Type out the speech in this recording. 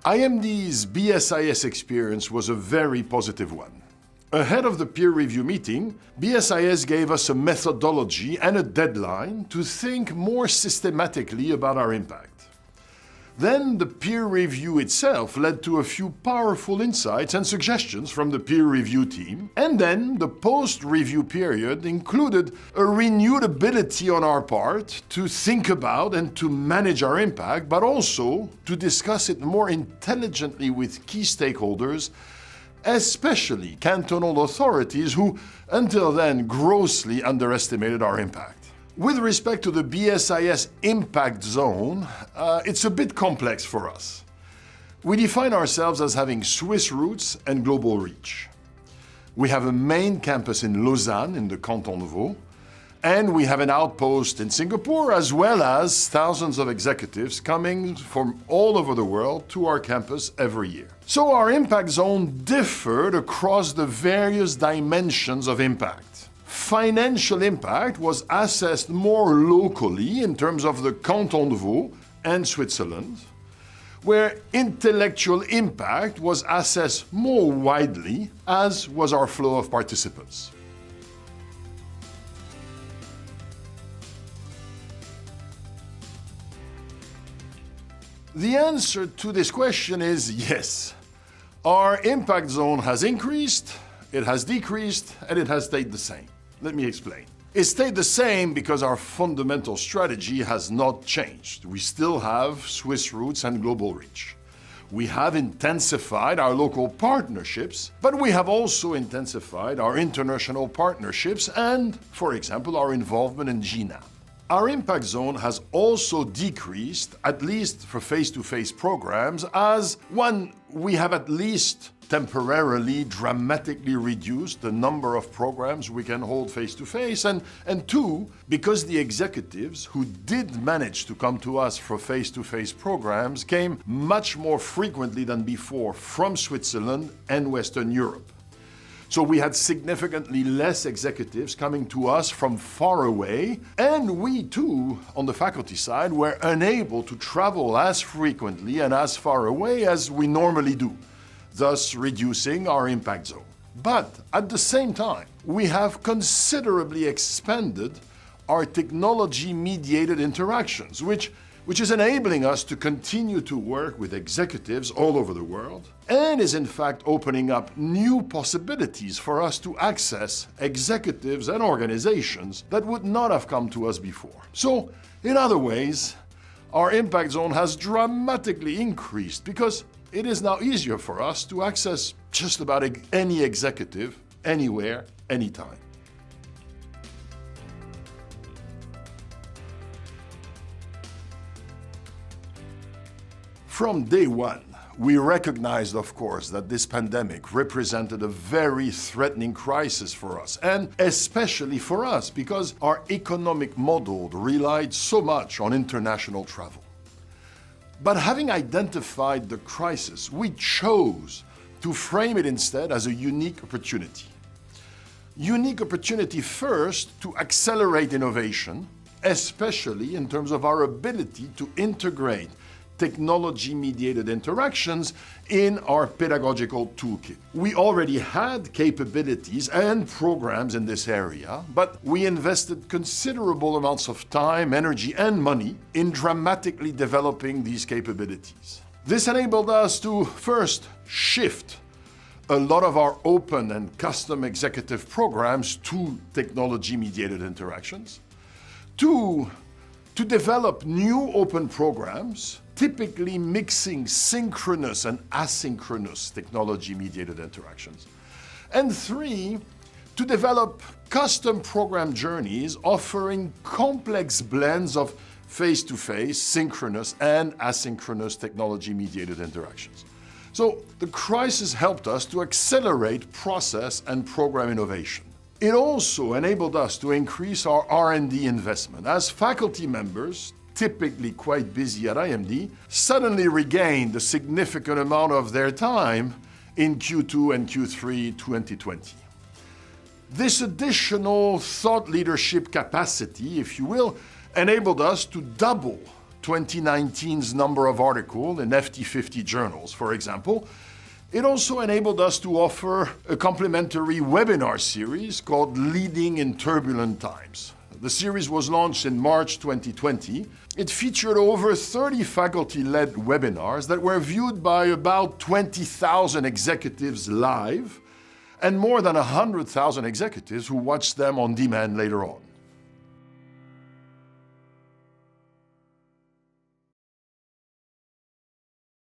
IMD's BSIS experience was a very positive one. Ahead of the peer review meeting, BSIS gave us a methodology and a deadline to think more systematically about our impact. Then the peer review itself led to a few powerful insights and suggestions from the peer review team. And then the post-review period included a renewed ability on our part to think about and to manage our impact, but also to discuss it more intelligently with key stakeholders, especially cantonal authorities who, until then, grossly underestimated our impact. With respect to the BSIS impact zone, it's a bit complex for us. We define ourselves as having Swiss roots and global reach. We have a main campus in Lausanne in the Canton de Vaud, and we have an outpost in Singapore, as well as thousands of executives coming from all over the world to our campus every year. So our impact zone differed across the various dimensions of impact. Financial impact was assessed more locally in terms of the Canton de Vaud and Switzerland, where intellectual impact was assessed more widely, as was our flow of participants. The answer to this question is yes. Our impact zone has increased, it has decreased, and it has stayed the same. Let me explain. It stayed the same because our fundamental strategy has not changed. We still have Swiss roots and global reach. We have intensified our local partnerships, but we have also intensified our international partnerships and, for example, our involvement in GNAM. Our impact zone has also decreased, at least for face-to-face programs, as one, we have at least temporarily dramatically reduced the number of programs we can hold face-to-face, and two, because the executives who did manage to come to us for face-to-face programs came much more frequently than before from Switzerland and Western Europe. So we had significantly less executives coming to us from far away, and we too, on the faculty side, were unable to travel as frequently and as far away as we normally do, thus reducing our impact zone. But at the same time, we have considerably expanded our technology-mediated interactions, which is enabling us to continue to work with executives all over the world, and is in fact opening up new possibilities for us to access executives and organizations that would not have come to us before. So, in other ways, our impact zone has dramatically increased because it is now easier for us to access just about any executive, anywhere, anytime. From day one, we recognized, of course, that this pandemic represented a very threatening crisis for us, and especially for us, because our economic model relied so much on international travel. But having identified the crisis, we chose to frame it instead as a unique opportunity. Unique opportunity first to accelerate innovation, especially in terms of our ability to integrate technology-mediated interactions in our pedagogical toolkit. We already had capabilities and programs in this area, but we invested considerable amounts of time, energy, and money in dramatically developing these capabilities. This enabled us to first shift a lot of our open and custom executive programs to technology-mediated interactions, to develop new open programs, typically mixing synchronous and asynchronous technology-mediated interactions. And three, to develop custom program journeys offering complex blends of face-to-face, synchronous, and asynchronous technology-mediated interactions. So the crisis helped us to accelerate process and program innovation. It also enabled us to increase our R&D investment as faculty members, typically quite busy at IMD, suddenly regained a significant amount of their time in Q2 and Q3 2020. This additional thought leadership capacity, if you will, enabled us to double 2019's number of articles in FT50 journals, for example, it also enabled us to offer a complimentary webinar series called Leading in Turbulent Times. The series was launched in March 2020. It featured over 30 faculty-led webinars that were viewed by about 20,000 executives live and more than 100,000 executives who watched them on demand later on.